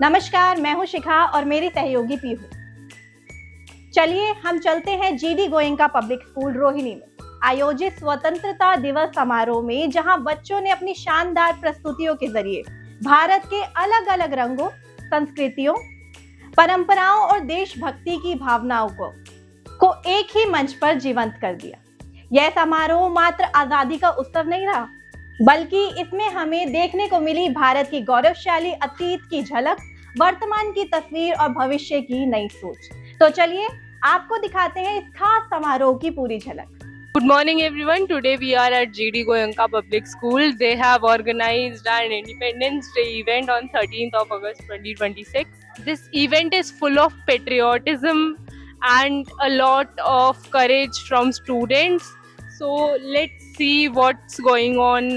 नमस्कार, मैं हूं शिखा और मेरी सहयोगी पीहू। चलिए हम चलते हैं GD Goenka public school Rohini में आयोजित स्वतंत्रता दिवस समारोह में, जहां बच्चों ने अपनी शानदार प्रस्तुतियों के जरिए भारत के अलग अलग रंगों, संस्कृतियों, परंपराओं और देशभक्ति की भावनाओं को एक ही मंच पर जीवंत कर दिया। यह समारोह मात्र आजादी का उत्सव नहीं रहा, बल्कि इसमें हमें देखने को मिली भारत की गौरवशाली अतीत की झलक, वर्तमान की तस्वीर और भविष्य की नई सोच। तो चलिए आपको दिखाते हैं इस खास समारोह की पूरी झलक। Good morning everyone. Today we are at GD Goenka Public School. They have organized an Independence Day event on 13th of August 2026. This event is full of patriotism and a lot of courage from students. So let's see what's going on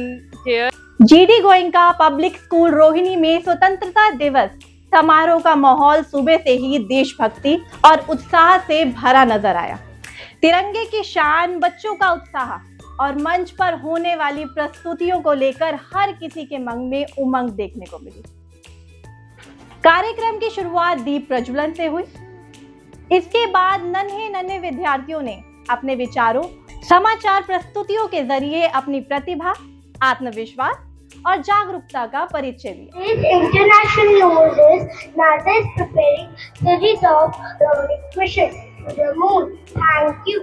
here. GD Goenka public school Rohini में स्वतंत्रता दिवस समारोह का माहौल सुबह से ही देशभक्ति और उत्साह से भरा नजर आया। तिरंगे की शान, बच्चों का उत्साह और मंच पर होने वाली प्रस्तुतियों को लेकर हर किसी के मन में उमंग देखने को मिली। कार्यक्रम की शुरुआत दीप प्रज्वलन से हुई। इसके बाद नन्हे विद्यार्थियों ने अपने विचारों, समाचार प्रस्तुतियों के जरिए अपनी प्रतिभा, आत्मविश्वास और जागरूकता का परिचय दिया। International Moses NASA is preparing series of robotic missions to the moon. Thank you.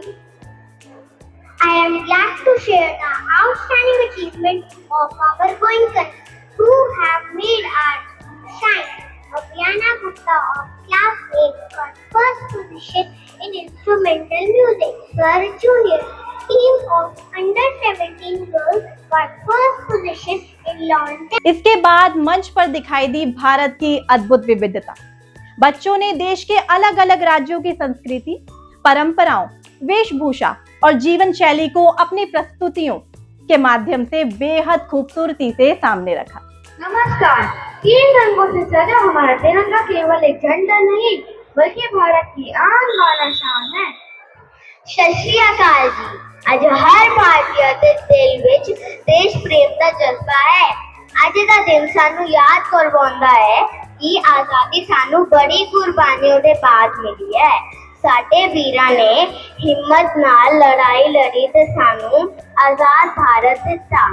I am glad to share the outstanding achievement of our Goenkans who have made our shine. Abhyana Gupta of Class 8 got first position in instrumental music. Sir Junior team of under 17 girls got first position in lawn dance. इसके बाद मंच पर दिखाई दी भारत की अद्भुत विविधता। बच्चों ने देश के अलग अलग राज्यों की संस्कृति, परंपराओं, वेशभूषा और जीवन शैली को अपनी प्रस्तुतियों के माध्यम से बेहद खूबसूरती से सामने रखा। नमस्कार। 3 रंगों से सजा हमारा तिरंगा केवल एक झंडा नहीं, बल्कि भारत की आन बान शान है। सत श्री अकाल जी। ਅੱਜ ਹਰ ਭਾਰਤੀ ਦੇ ਦਿਲ ਵਿੱਚ ਦੇਸ਼ ਪ੍ਰੇਮ ਦਾ ਜਜ਼ਬਾ ਹੈ। ਅੱਜ ਦਾ ਦਿਨ ਸਾਨੂੰ ਯਾਦ ਕਰਵਾਉਂਦਾ ਹੈ ਕਿ ਆਜ਼ਾਦੀ ਸਾਨੂੰ ਬੜੀ ਕੁਰਬਾਨੀਆਂ ਦੇ ਬਾਅਦ ਮਿਲੀ ਹੈ। ਸਾਡੇ ਵੀਰਾਂ ਨੇ ਹਿੰਮਤ ਨਾਲ ਲੜਾਈ ਲੜੀ ਤੇ ਸਾਨੂੰ ਆਜ਼ਾਦ ਭਾਰਤ ਦਿੱਤਾ।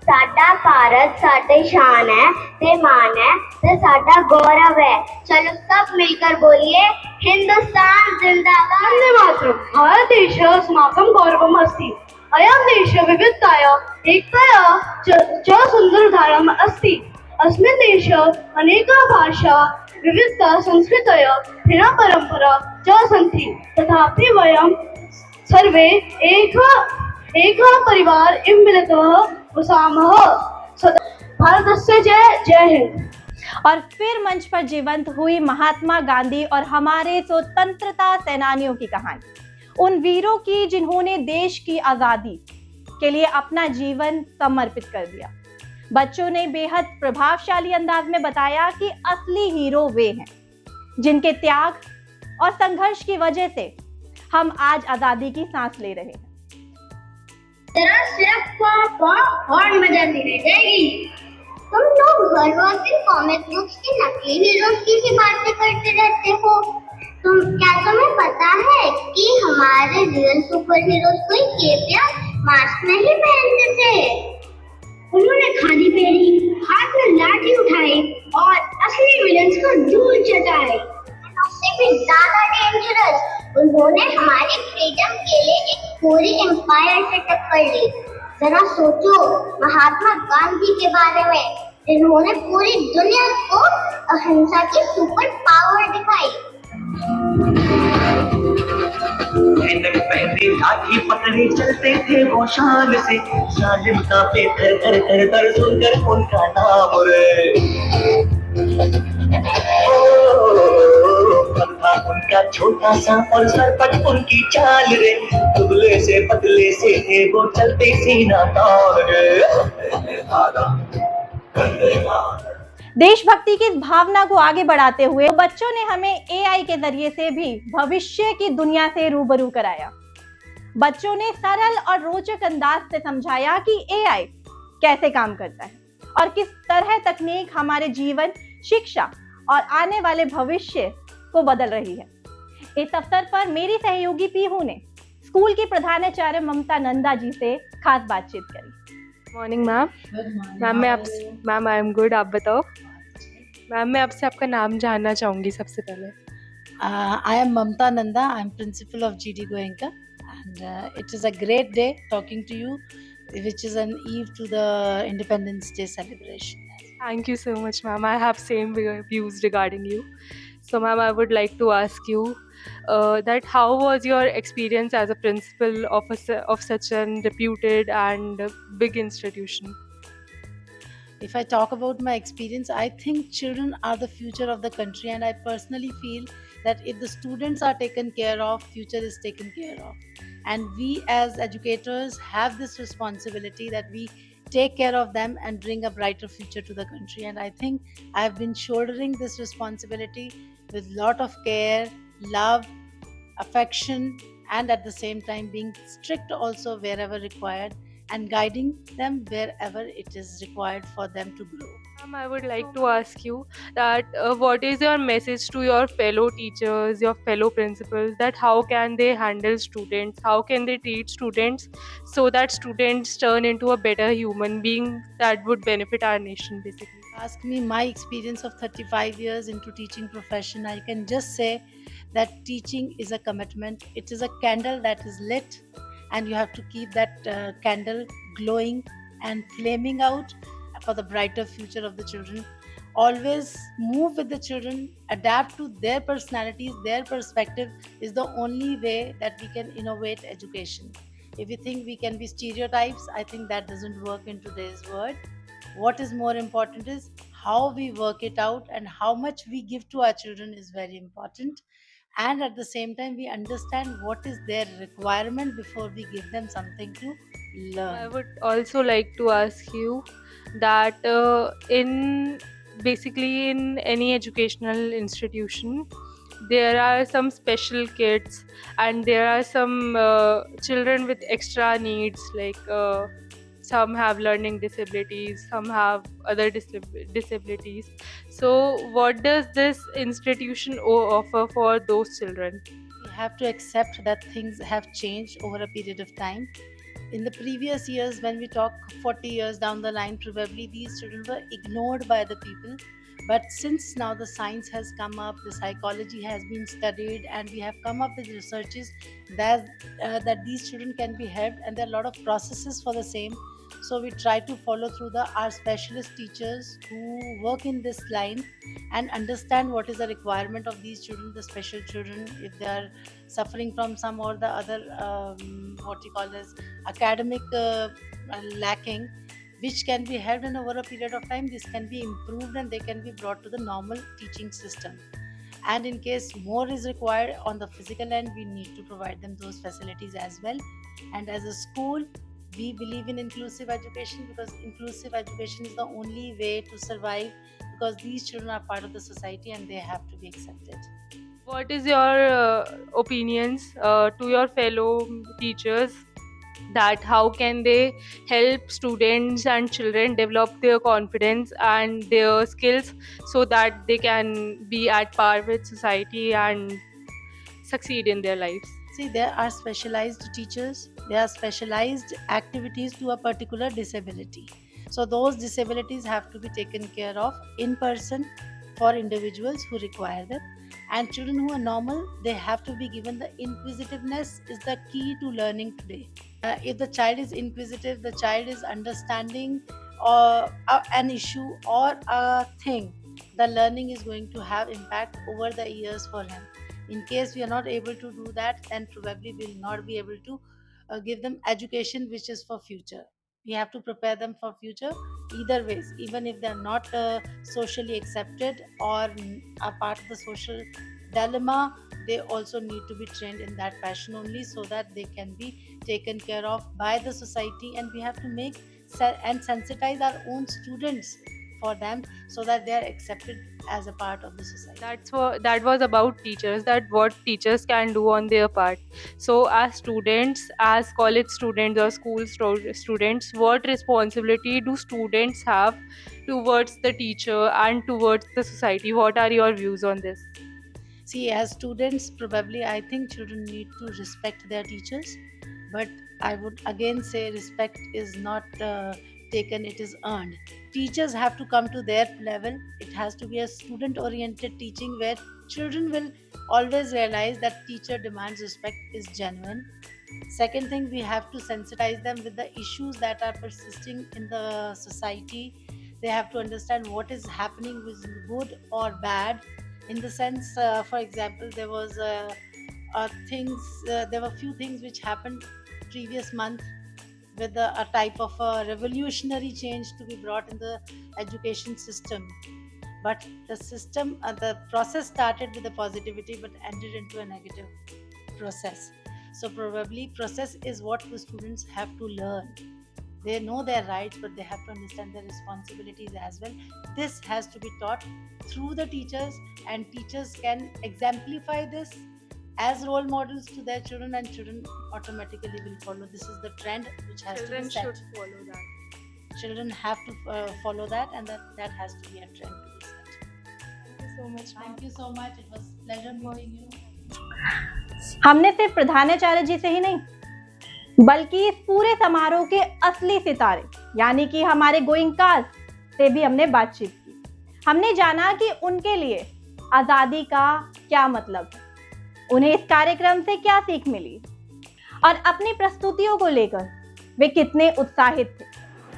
ਸਾਡਾ ਭਾਰਤ ਸਾਡੀ शान है ते मान है ते साडा गौरव है। चलो सब मिलकर बोलिए, हिंदुस्तान जिंदाबाद। वंदे मातरम। भारत देश अस्माकं गौरवम् अस्ति। अयं देशः विविधताया एकताया च सुन्दरधारम् अस्ति। अस्मिन् देशे अनेका भाषा, विविधता, संस्कृतयः, भिन्ना परम्परा च सन्ति। तथापि वयं सर्वे एकः परिवार इव मिलितः भारतस्य जय जय हिंद। और फिर मंच पर जीवंत हुई महात्मा गांधी और हमारे स्वतंत्रता सेनानियों की कहानी, उन वीरों की जिन्होंने देश की आजादी के लिए अपना जीवन समर्पित कर दिया। बच्चों ने बेहद प्रभावशाली अंदाज में बताया कि असली हीरो वे हैं जिनके त्याग और संघर्ष की वजह से हम आज आजादी की सांस ले रहे हैं। तेरा सिर्फ और मदद मिल जाएगी। तुम लोग हर वक्त कॉमिक बुक्स के नकली हीरोज की बातें करते रहते हो। क्या तुम्हें पता है कि हमारे रियल सुपर हीरोज कोई केप या मास्क नहीं पहनते थे। उन्होंने खादी पहनी, हाथ में लाठी उठाई और असली विलन्स को धूल चटाई। उससे भी ज्यादा डेंजरस, उन्होंने हमारी फ्रीडम के लिए एक पूरी एम्पायर से टक्कर ली। जरा सोचो महात्मा गांधी के बारे में, जिन्होंने पूरी दुनिया को अहिंसा की सुपर पावर दिखाई। पहले लाठी पकड़े चलते थे वो शान से, जालिम का पे कर सुनकर उनका नाम रे। था उनका छोटा सा और सरपट उनकी चाल रे, दुबले से पतले से थे वो चलते सीना तान रे। देशभक्ति की इस भावना को आगे बढ़ाते हुए बच्चों ने हमें एआई के जरिए से भी भविष्य की दुनिया से रूबरू कराया। बच्चों ने सरल और रोचक अंदाज से समझाया कि एआई कैसे काम करता है और किस तरह तकनीक हमारे जीवन, शिक्षा और आने वाले भविष्य को बदल रही है। इस अवसर पर मेरी सहयोगी पीहू ने स्कूल की प्रधानाचार्य ममता नंदा जी से खास बातचीत करी। Morning ma'am. Ma'am I am good, आप बताओ। मैम मैं आपसे आपका नाम जानना चाहूँगी सबसे पहले। I am Mamta Nanda. I am principal of GD Goenka, and it is a great day talking to you, which is an eve to the Independence Day celebration. Thank you so much, ma'am. I have same views regarding you. So, ma'am, I would like to ask you that how was your experience as a principal of such an reputed and big institution? If I talk about my experience, I think children are the future of the country, and I personally feel that if the students are taken care of, future is taken care of. And we as educators have this responsibility that we take care of them and bring a brighter future to the country. And I think I've been shouldering this responsibility with lot of care, love, affection, and at the same time being strict also wherever required, and guiding them wherever it is required for them to grow. Ma'am, I would like to ask you that what is your message to your fellow teachers, your fellow principals, that how can they handle students, how can they treat students so that students turn into a better human being that would benefit our nation basically? Ask me my experience of 35 years into teaching profession, I can just say that teaching is a commitment. It is a candle that is lit, and you have to keep that candle glowing and flaming out for the brighter future of the children. Always move with the children, adapt to their personalities, their perspective is the only way that we can innovate education. If you think we can be stereotypes, I think that doesn't work in today's world. What is more important is how we work it out, and how much we give to our children is very important. And at the same time, we understand what is their requirement before we give them something to learn. I would also like to ask you that in basically in any educational institution, there are some special kids and there are some children with extra needs, like some have learning disabilities, some have other disabilities. So, what does this institution offer for those children? We have to accept that things have changed over a period of time. In the previous years, when we talk 40 years down the line, probably these children were ignored by the people. But since now the science has come up, the psychology has been studied, and we have come up with researches that these children can be helped, and there are a lot of processes for the same. So we try to follow through our specialist teachers who work in this line and understand what is the requirement of these children, the special children, if they are suffering from some or the other what you call as academic lacking, which can be helped, and over a period of time this can be improved and they can be brought to the normal teaching system. And in case more is required on the physical end, we need to provide them those facilities as well. And as a school, we believe in inclusive education, because inclusive education is the only way to survive, because these children are part of the society and they have to be accepted. What is your opinions to your fellow teachers, that how can they help students and children develop their confidence and their skills so that they can be at par with society and succeed in their lives? See, there are specialized teachers, there are specialized activities to a particular disability. So, those disabilities have to be taken care of in person for individuals who require them. And children who are normal, they have to be given the inquisitiveness, is the key to learning today. If the child is inquisitive, the child is understanding an issue or a thing, the learning is going to have impact over the years for him. In case we are not able to do that, then probably we will not be able to give them education which is for future. We have to prepare them for future either ways, even if they are not socially accepted or a part of the social dilemma, they also need to be trained in that fashion only, so that they can be taken care of by the society. And we have to make and sensitize our own students for them, so that they are accepted as a part of the society. That was about teachers, that what teachers can do on their part. So as students, as college students or school students, what responsibility do students have towards the teacher and towards the society? What are your views on this? See, as students, probably I think children need to respect their teachers, but I would again say respect is not taken, it is earned. Teachers have to come to their level. It has to be a student oriented teaching where children will always realize that teacher demands respect is genuine. Second thing, we have to sensitize them with the issues that are persisting in the society. They have to understand what is happening, which is good or bad. In the sense, for example, there were few things which happened previous month with a type of a revolutionary change to be brought in the education system. But the process started with a positivity but ended into a negative process. So probably process is what the students have to learn. They know their rights, but they have to understand their responsibilities as well. This has to be taught through the teachers, and teachers can exemplify this as role models to their children, and children automatically will follow. This is the trend which has to be set. follow that. Children have to follow that, and that has to be a trend to be set. Thank you so much. Thank you so much. It was pleasure meeting you. हमने सिर्फ प्रधानाचार्य जी से ही नहीं बल्कि इस पूरे समारोह के असली सितारे यानी कि हमारे गोइंकास से भी हमने बातचीत की। हमने जाना कि उनके लिए आजादी का क्या मतलब है, उन्हें इस कार्यक्रम से क्या सीख मिली और अपनी प्रस्तुतियों को लेकर वे कितने उत्साहित थे।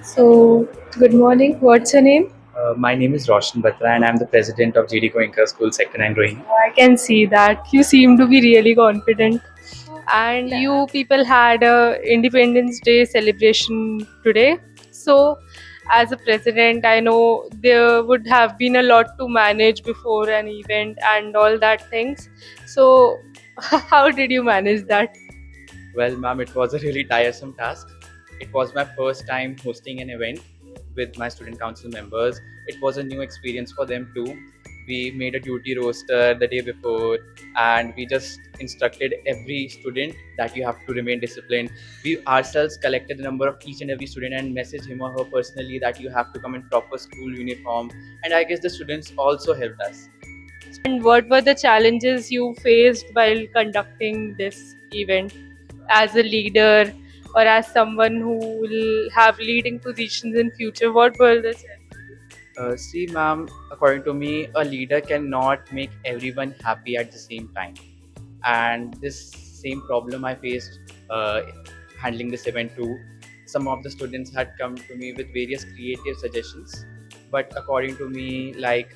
So, good morning. What's your name? My name is Roshan Batra and I'm the president of GD Goenka School Sector 9 Rohini. I can see that you seem to be really confident. And you people had a Independence Day celebration today. So, as a president, I know there would have been a lot to manage before an event and all that things. So, how did you manage that? Well, ma'am, it was a really tiresome task. It was my first time hosting an event with my student council members. It was a new experience for them too. We made a duty roster the day before and we just instructed every student that you have to remain disciplined. We ourselves collected the number of each and every student and messaged him or her personally that you have to come in proper school uniform. And I guess the students also helped us. And what were the challenges you faced while conducting this event as a leader or as someone who will have leading positions in future? What were the challenges? See, ma'am, according to me, a leader cannot make everyone happy at the same time. And this same problem I faced handling this event too. Some of the students had come to me with various creative suggestions, but according to me, like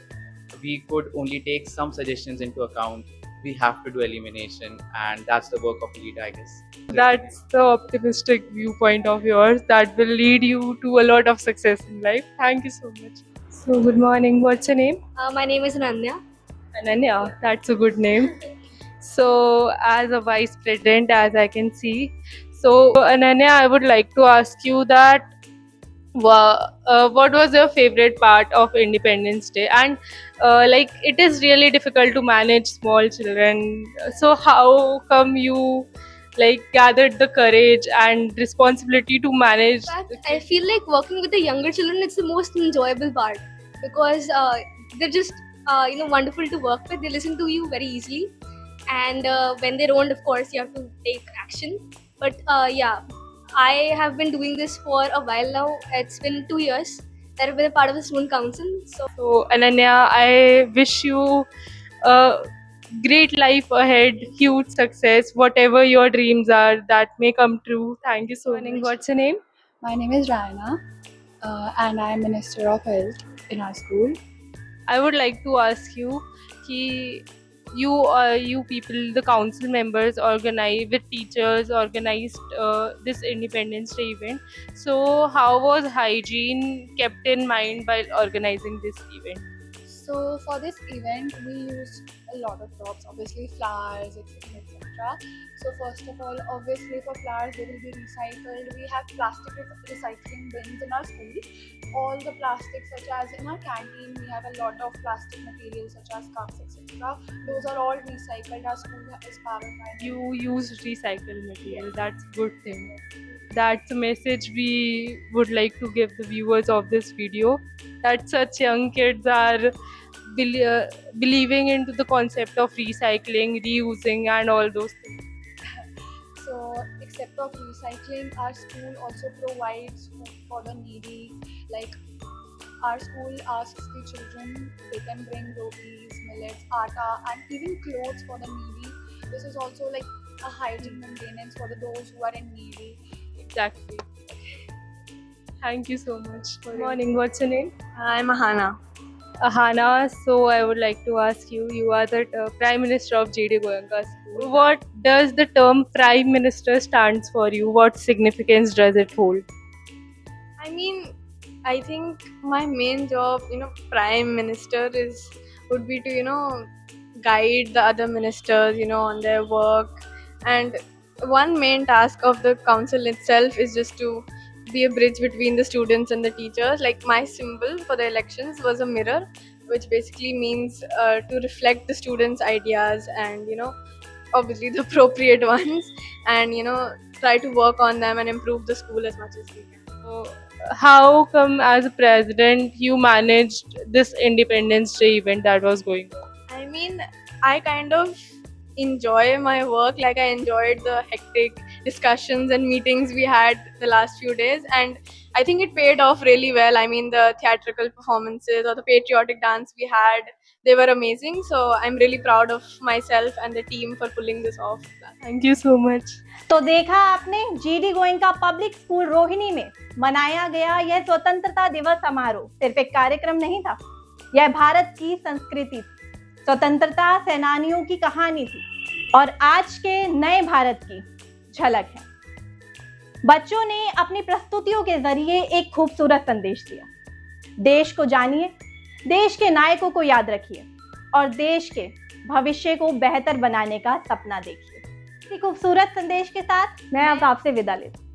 we could only take some suggestions into account. We have to do elimination, and that's the work of a leader, I guess. That's the optimistic viewpoint of yours that will lead you to a lot of success in life. Thank you so much. So, good morning. What's your name? My name is Ananya. Ananya, that's a good name. So, as a vice president, as I can see, so Ananya, I would like to ask you that what was your favorite part of Independence Day? And like it is really difficult to manage small children. So, how come you like gathered the courage and responsibility to manage? I feel like working with the younger children, it's the most enjoyable part because they're just wonderful to work with. They listen to you very easily, and when they don't, of course, you have to take action. But yeah, I have been doing this for a while now. It's been 2 years that I've been a part of the student council. So, Ananya, I wish you a great life ahead, huge success, whatever your dreams are, that may come true. Thank you so much. What's your name? My name is Rayana, and I am Minister of Health in our school. I would like to ask you, ki you people, the council members, organize with teachers, organized this Independence Day event. So, how was hygiene kept in mind while organizing this event? So for this event, we used a lot of props, obviously flowers, etc., etc. So first of all, obviously for flowers, they will be recycled. We have plastic recycling bins in our school. All the plastics, such as in our canteen, we have a lot of plastic materials such as cups, etc. Those are all recycled. Our school is powered by You used recycled material. That's good thing. That's a message we would like to give the viewers of this video, that such young kids are believing into the concept of recycling, reusing and all those things. So, except of recycling, our school also provides food for the needy. Like, our school asks the children, they can bring rotis, millets, atta, and even clothes for the needy. This is also like a hygiene maintenance for those who are in needy. Exactly. Thank you so much. Good morning. What's your name? I'm Ahana. Ahana. So I would like to ask you, you are the Prime Minister of GD Goenka School. What does the term Prime Minister stands for you? What significance does it hold? I mean, I think my main job, Prime Minister would be to, guide the other ministers, on their work. And one main task of the council itself is just to be a bridge between the students and the teachers. Like, my symbol for the elections was a mirror, which basically means to reflect the students' ideas and, obviously the appropriate ones, and, try to work on them and improve the school as much as we can. So how come as a president you managed this Independence Day event that was going on? I mean, I kind of enjoy my work. Like, I enjoyed the hectic discussions and meetings we had the last few days, and I think it paid off really well. I mean, the theatrical performances or the patriotic dance we had, they were amazing. So I'm really proud of myself and the team for pulling this off. Thank you so much. तो देखा आपने, GD Goenka public school Rohini में मनाया गया यह स्वतंत्रता दिवस समारोह सिर्फ एक कार्यक्रम नहीं था, यह भारत की संस्कृति थी, स्वतंत्रता सेनानियों की कहानी थी और आज के नए भारत की झलक है। बच्चों ने अपनी प्रस्तुतियों के जरिए एक खूबसूरत संदेश दिया। देश को जानिए, देश के नायकों को याद रखिए और देश के भविष्य को बेहतर बनाने का सपना देखिए। इसी खूबसूरत संदेश के साथ मैं अब आपसे विदा लेती हूँ।